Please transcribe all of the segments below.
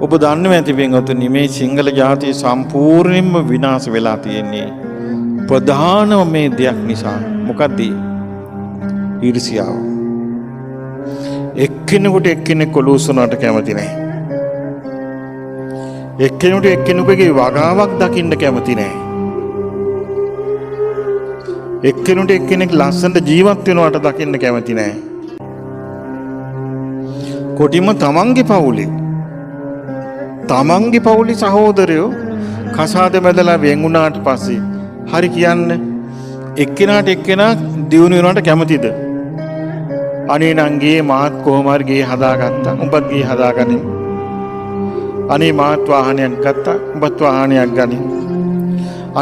ඔබ දන්නවා ඇති වෙනතුනි මේ සිංහල ජාතිය සම්පූර්ණයෙන්ම විනාශ වෙලා තියෙන්නේ ප්‍රධානම මේ දෙයක් නිසා. මොකද්ද? ඊර්ෂ්‍යාව. එක්කෙනෙකුට එක්කෙනෙක් කොලුසුනට කැමති නැහැ. එක්කෙනෙකුට එක්කෙනෙකුගේ වගාවක් දකින්න කැමති නැහැ. එක්කෙනෙකුට එක්කෙනෙක් ලස්සනට ජීවත් වෙනවට දකින්න කැමති නැහැ. කොටිම තමන්ගේ පවුලේ සහෝදරයෝ කසාද බැදලා වෙන් වුණාට පස්සේ හරි කියන්න එක්කෙනාට එක්කෙනා දියුණු වෙනවට කැමතිද? අනේ නංගේ මාත් කොහොම හරි ගේ හදාගත්තා. උඹත් ගේ හදාගනින්. අනේ මාත් වාහනයක් ගත්තා. උඹත් වාහනයක් ගනින්.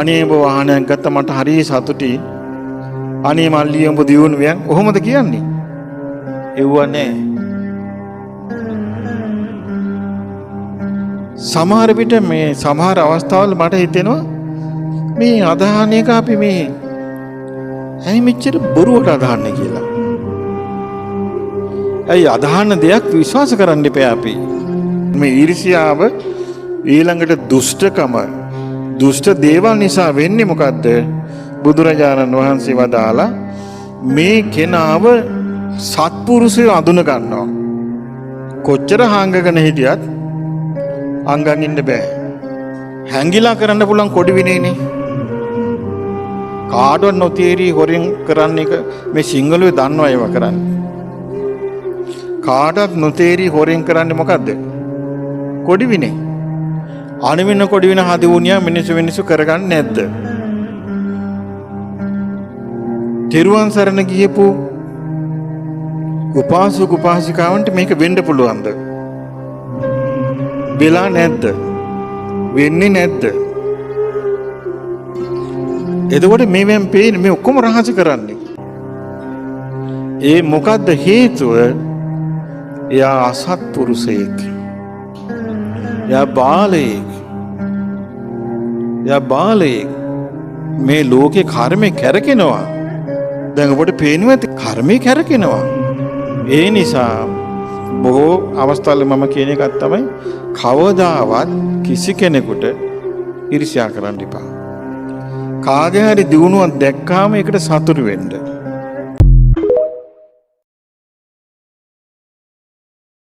අනේ උඹ වාහනයක් ගත්තා මට හරි සතුටුයි. අනේ මල්ලී උඹ දියුණු වෙන්. ඔහොමද කියන්නේ? එව්ව නෑ. සමහර විට මේ සමහර අවස්ථාවල මට හිතෙනවා මේ අදහන එක අපි මේ ඇයි මෙච්චර බොරුවට අදහන්නේ කියලා. ඇයි අදහන දෙයක් විශ්වාස කරන්න එපා අපි. මේ ඊර්ෂ්‍යාව ඊළඟට දුෂ්ටකම දුෂ්ට දේවල් නිසා වෙන්නේ මොකද්ද? බුදුරජාණන් වහන්සේ වදාලා මේ කෙනාව සත්පුරුෂය අඳුන ගන්නවා. කොච්චර හංගගෙන හිටියත් අංගන් ඉන්න බෑ. හැංගිලා කරන්න පුළුවන් කොඩි විනේනේ. කාටවත් නොතේරි හොරෙන් කරන්න එක මේ සිංහලුවේ දන්නවා ඒව කරන්නේ. කාටවත් නොතේරි හොරෙන් කරන්නේ මොකද්ද? කොඩි විනේ. අනිවින කොඩි වින හදුවුනියා මිනිස්සු කරගන්නේ නැද්ද? තිරුවන් සරණ ගියපු උපාසක උපාසිකාවන්ට මේක වෙන්න පුළුවන්ද? වෙලා නැද්ද? වෙන්නේ නැද්ද? එතකොට මේවෙන් පේන්නේ මේ ඔක්කොම රහස කරන්නේ. ඒ මොකද්ද හේතුව? එයා අසත්පුරුෂයෙක්. එයා බාලයෙක්. මේ ලෝකේ කර්මේ කැරකෙනවා. දැන් ඔබට පේනවා ඇති කර්මේ කැරකෙනවා. ඒ නිසා බොහෝ අවස්ථාවල මම කියන එකක් තමයි කවදාවත් කිසි කෙනෙකුට ඊර්ෂ්‍යා කරන්න එපා. කාගේ හරි දියුණුවක් දැක්කාම ඒකට සතුටු වෙන්න.